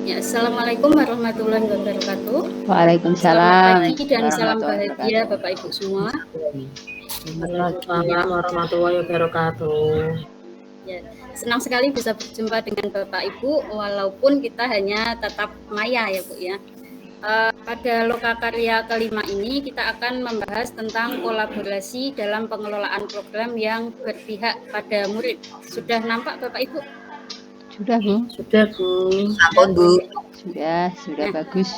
Ya, Assalamualaikum warahmatullahi wabarakatuh. Selamat Waalaikumsalam pagi dan salam warahmatullahi bahagia wabarakatuh. Bapak Ibu semua. Waalaikumsalam warahmatullahi wabarakatuh. Ya, senang sekali bisa berjumpa dengan Bapak Ibu walaupun kita hanya tatap maya ya Bu ya. Pada lokakarya kelima ini kita akan membahas tentang kolaborasi dalam pengelolaan program yang berpihak pada murid. Sudah nampak Bapak Ibu? Sudah Bu? Sudah Bu. Sampun Bu. Sudah Nah. bagus.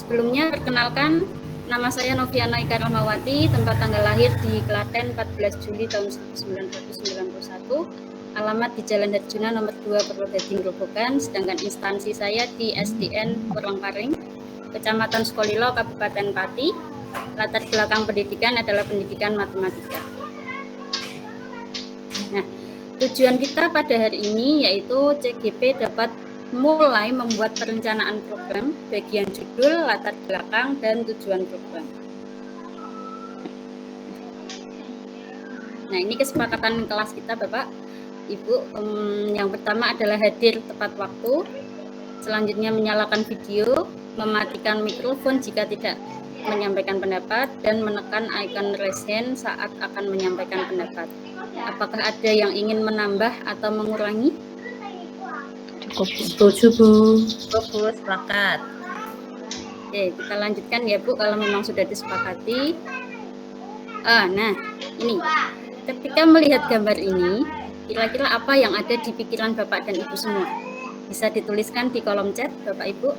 Sebelumnya perkenalkan, nama saya Noviana Ika Rahmawati, tempat tanggal lahir di Klaten 14 Juli tahun 1991, alamat di Jalan Harjuna nomor 2 Purwodadi Grobogan, sedangkan instansi saya di SDN Purwangparing, Kecamatan Sukolilo, Kabupaten Pati. Latar belakang pendidikan adalah pendidikan matematika. Nah, tujuan kita pada hari ini yaitu CGP dapat mulai membuat perencanaan program, bagian judul, latar belakang, dan tujuan program. Nah, ini kesepakatan kelas kita Bapak, Ibu. Yang pertama adalah hadir tepat waktu, selanjutnya menyalakan video, mematikan mikrofon jika tidak menyampaikan pendapat, dan menekan icon raise hand saat akan menyampaikan pendapat. Apakah ada yang ingin menambah atau mengurangi? Cukup. Setuju Bu. Cukup sepakat. Oke, kita lanjutkan ya Bu kalau memang sudah disepakati. Nah, ini. Ketika melihat gambar ini, kira-kira apa yang ada di pikiran Bapak dan Ibu semua? Bisa dituliskan di kolom chat Bapak Ibu.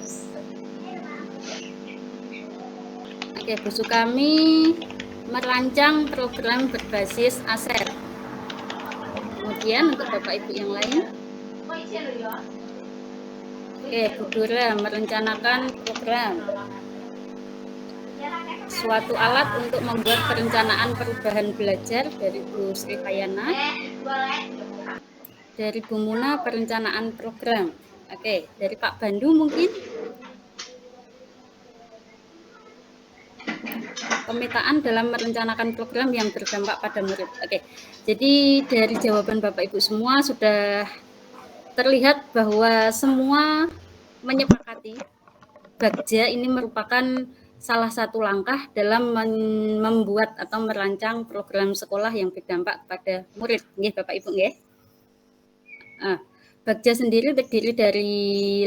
Oke, buku kami merancang program berbasis aset. Kemudian untuk Bapak Ibu yang lain. Oke, Bu Dura merencanakan program. Suatu alat untuk membuat perencanaan perubahan belajar dari Bu Sri Hayana. Dari Bu Muna perencanaan program. Oke, dari Pak Bandu mungkin. Pemetaan dalam merencanakan program yang berdampak pada murid. Oke, jadi dari jawaban Bapak Ibu semua sudah terlihat bahwa semua menyepakati Bagja ini merupakan salah satu langkah dalam membuat atau merancang program sekolah yang berdampak pada murid. Nggih, Bapak Ibu nggih. Bagja sendiri terdiri dari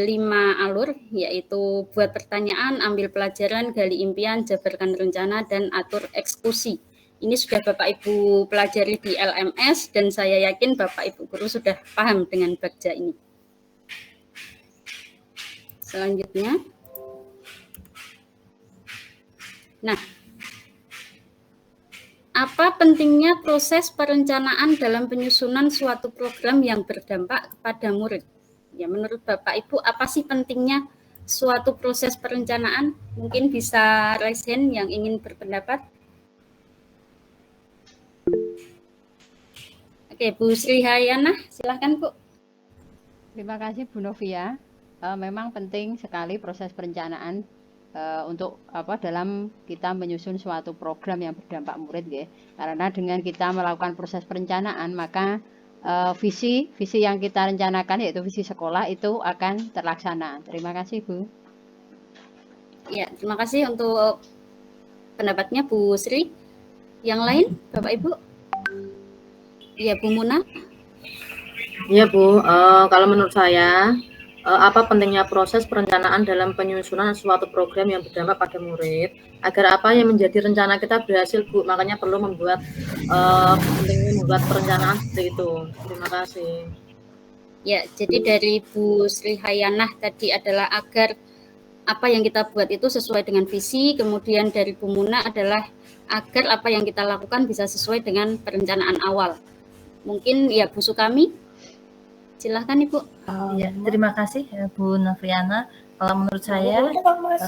5 alur, yaitu buat pertanyaan, ambil pelajaran, gali impian, jabarkan rencana, dan atur eksekusi. Ini sudah Bapak Ibu pelajari di LMS dan saya yakin Bapak Ibu guru sudah paham dengan Bagja ini. Selanjutnya. Nah, apa pentingnya proses perencanaan dalam penyusunan suatu program yang berdampak kepada murid? Ya, menurut Bapak Ibu, apa sih pentingnya suatu proses perencanaan? Mungkin bisa raise hand yang ingin berpendapat. Oke, Bu Sri Hayana, silahkan Bu. Terima kasih Bu Novia. Memang penting sekali proses perencanaan untuk dalam kita menyusun suatu program yang berdampak murid ya. Karena dengan kita melakukan proses perencanaan maka visi yang kita rencanakan yaitu visi sekolah itu akan terlaksana. Terima kasih Bu. Ya, terima kasih untuk pendapatnya Bu Sri. Yang lain Bapak Ibu? Ya, Bu Muna. Iya Bu, kalau menurut saya apa pentingnya proses perencanaan dalam penyusunan suatu program yang berdampak pada murid agar apa yang menjadi rencana kita berhasil Bu, makanya perlu membuat pentingnya membuat perencanaan seperti itu. Terima kasih. Ya, jadi dari Bu Sri Hayanah tadi adalah agar apa yang kita buat itu sesuai dengan visi, kemudian dari Bu Muna adalah agar apa yang kita lakukan bisa sesuai dengan perencanaan awal. Mungkin ya Bu Sukami, silahkan Ibu. Ya, terima kasih Bu Noviana. Kalau menurut saya,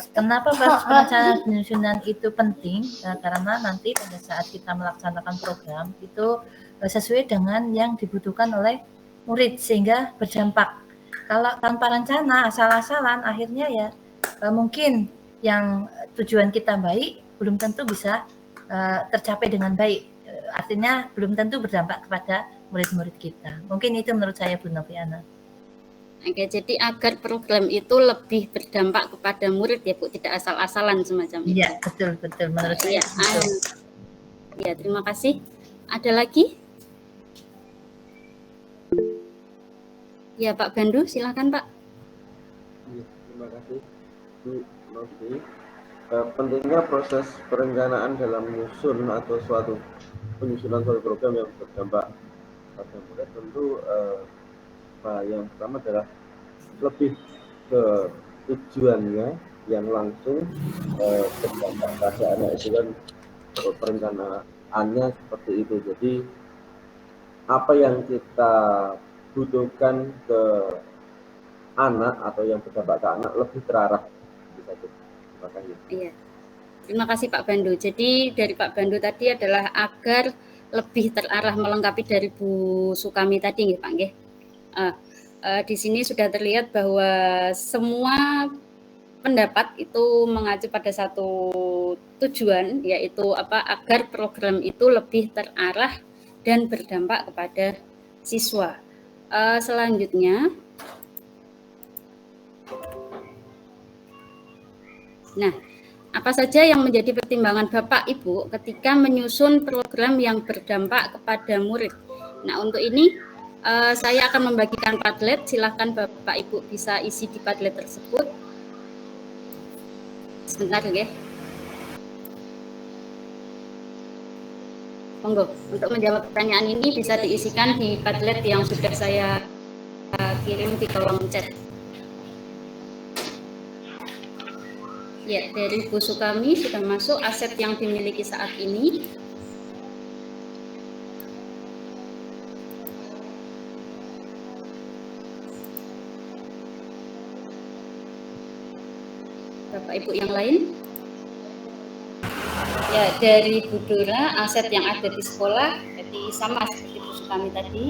kenapa proses perencanaan penyusunan itu penting? Karena nanti pada saat kita melaksanakan program itu sesuai dengan yang dibutuhkan oleh murid sehingga berdampak. Kalau tanpa rencana asal-asalan akhirnya ya mungkin yang tujuan kita baik belum tentu bisa tercapai dengan baik. Artinya belum tentu berdampak kepada murid-murid kita. Mungkin itu menurut saya Bu Noviana. Oke, jadi agar program itu lebih berdampak kepada murid ya Bu, tidak asal-asalan semacam itu. Iya, betul betul. Menurut saya Iya, betul. ya terima kasih. Ada lagi? Ya Pak Bandu, silakan Pak. Terima kasih Bu Novi. Pentingnya proses perencanaan dalam menyusun atau penyusunan suatu program yang berdampak pada murid tentu yang pertama adalah lebih ke tujuannya yang langsung berdampak pada anak itu kan perencanaannya seperti itu. Jadi apa yang kita butuhkan ke anak atau yang berdampak ke anak lebih terarah. Terima kasih. Iya. Terima kasih Pak Bandu. Jadi dari Pak Bandu tadi adalah agar lebih terarah melengkapi dari Bu Sukami tadi nggih Pak nggih. Di sini sudah terlihat bahwa semua pendapat itu mengacu pada satu tujuan, yaitu agar program itu lebih terarah dan berdampak kepada siswa. Selanjutnya, nah, apa saja yang menjadi pertimbangan Bapak Ibu ketika menyusun program yang berdampak kepada murid? Nah, untuk ini saya akan membagikan Padlet. Silahkan Bapak Ibu bisa isi di Padlet tersebut. Sebentar ya. Monggo, untuk menjawab pertanyaan ini bisa diisikan di Padlet yang sudah saya kirim di kolom chat. Ya, dari Bu Sukami sudah masuk aset yang dimiliki saat ini. Bapak Ibu yang lain? Ya, dari Bu Dora, aset yang ada di sekolah, jadi sama seperti Bu Sukami tadi.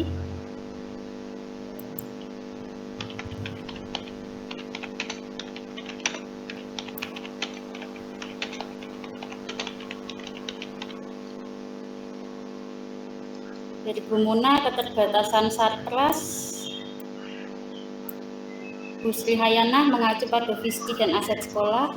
Dari Bu Muna, keterbatasan Sarpras. Bu Sri Hayana mengacu pada visi dan aset sekolah.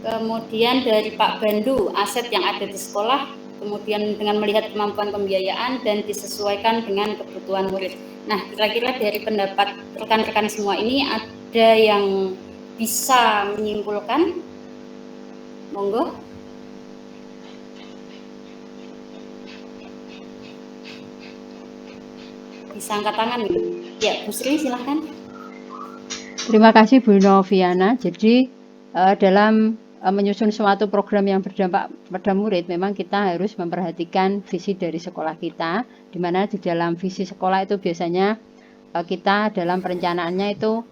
Kemudian dari Pak Bandu, aset yang ada di sekolah, kemudian dengan melihat kemampuan pembiayaan dan disesuaikan dengan kebutuhan murid. Nah, kira-kira dari pendapat rekan-rekan semua ini ada yang bisa menyimpulkan? Monggo. Bisa angkat tangan nih. Ya, Bu Sri silahkan. Terima kasih Bu Noviana. Jadi dalam menyusun suatu program yang berdampak pada murid, memang kita harus memperhatikan visi dari sekolah kita, di mana di dalam visi sekolah itu biasanya kita dalam perencanaannya itu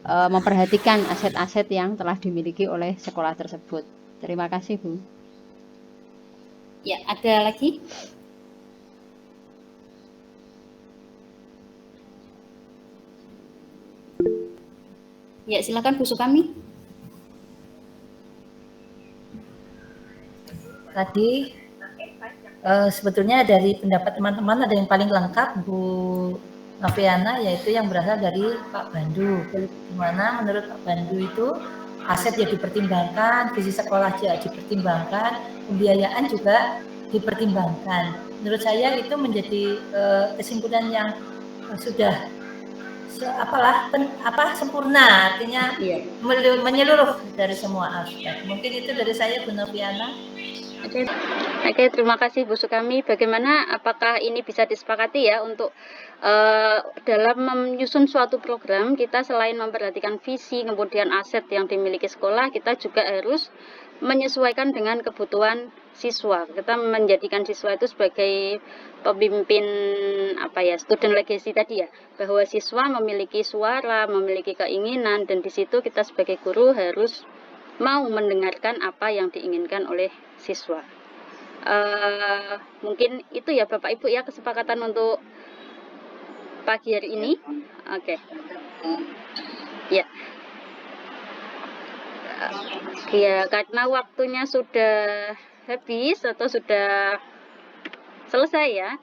memperhatikan aset-aset yang telah dimiliki oleh sekolah tersebut. Terima kasih Bu. Ya, ada lagi? Ya, silakan Bu Sukami. Tadi sebetulnya dari pendapat teman-teman ada yang paling lengkap Bu Noviana, yaitu yang berasal dari Pak Bandu. Di mana menurut Pak Bandu itu aset yang dipertimbangkan, visi sekolah juga dipertimbangkan, pembiayaan juga dipertimbangkan. Menurut saya itu menjadi kesimpulan yang sudah sempurna, artinya menyeluruh dari semua aspek. Mungkin itu dari saya Bu Noviana. Oke, terima kasih Bu Sukami. Bagaimana, apakah ini bisa disepakati ya untuk dalam menyusun suatu program, kita selain memperhatikan visi, kemudian aset yang dimiliki sekolah, kita juga harus menyesuaikan dengan kebutuhan siswa. Kita menjadikan siswa itu sebagai pemimpin student legacy tadi ya, bahwa siswa memiliki suara, memiliki keinginan, dan di situ kita sebagai guru harus mau mendengarkan apa yang diinginkan oleh siswa. Mungkin itu ya Bapak Ibu ya kesepakatan untuk pagi hari ini. Oke. Ya. Ya, karena waktunya sudah habis atau sudah selesai ya,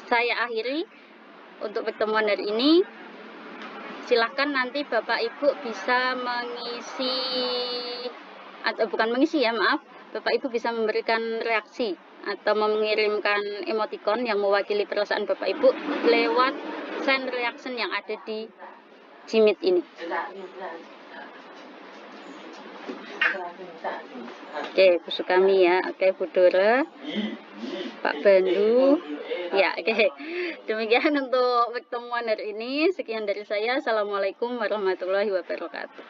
saya akhiri untuk pertemuan hari ini. Silahkan nanti Bapak Ibu bisa mengisi, atau bukan mengisi ya, maaf, Bapak Ibu bisa memberikan reaksi atau mengirimkan emoticon yang mewakili perasaan Bapak Ibu lewat send reaction yang ada di Jimit ini. Oke, Bu Sukami ya, oke Bu Dora, Pak Bandu, ya oke. Demikian untuk pertemuan hari ini. Sekian dari saya. Assalamualaikum warahmatullahi wabarakatuh.